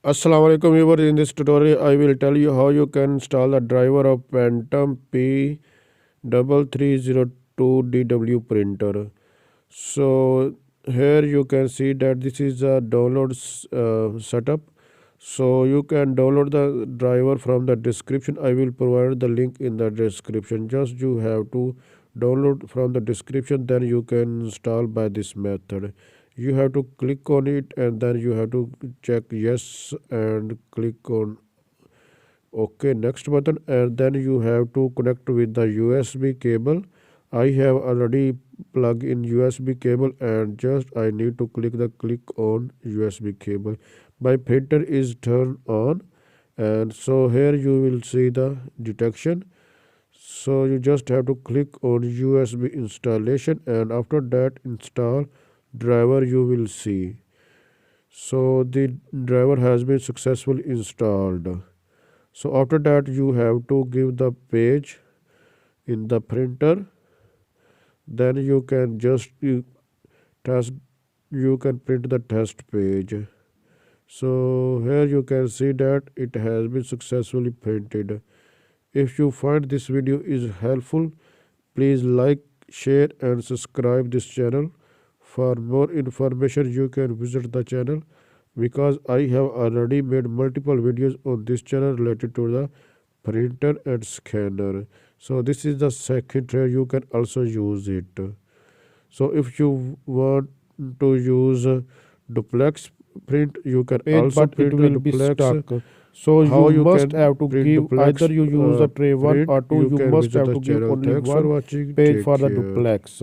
Assalamu alaikum viewers. In this tutorial, I will tell you how you can install the driver of Phantom P3302 DW printer. So here you can see that this is a download setup. So you can download the driver from the description. I will provide the link in the description. Just you have to download from the description, then you can install by this method. You have to click on it and then you have to check yes and click on OK next button, and then you have to connect with the USB cable. I have already plugged in USB cable and just I need to click on USB cable. My printer is turned on, and so here you will see the detection. So you just have to click on USB installation, and after that install driver you will see. So the driver has been successfully installed. So after that you have to give the page in the printer, then you can just test, you can print the test page. So here you can see that it has been successfully printed. If you find this video is helpful, please like, share and subscribe this channel. For more information you can visit the channel, because I have already made multiple videos on this channel related to the printer and scanner. So this is the second tray, you can also use it. So if you want to use duplex print, you can Page, also but it print the will be duplex. stuck. So How you you must can have to print give duplex either you use the tray 1 print, or 2. you You can must visit have the to give channel. only Thanks for one watching. page Take for the care. duplex.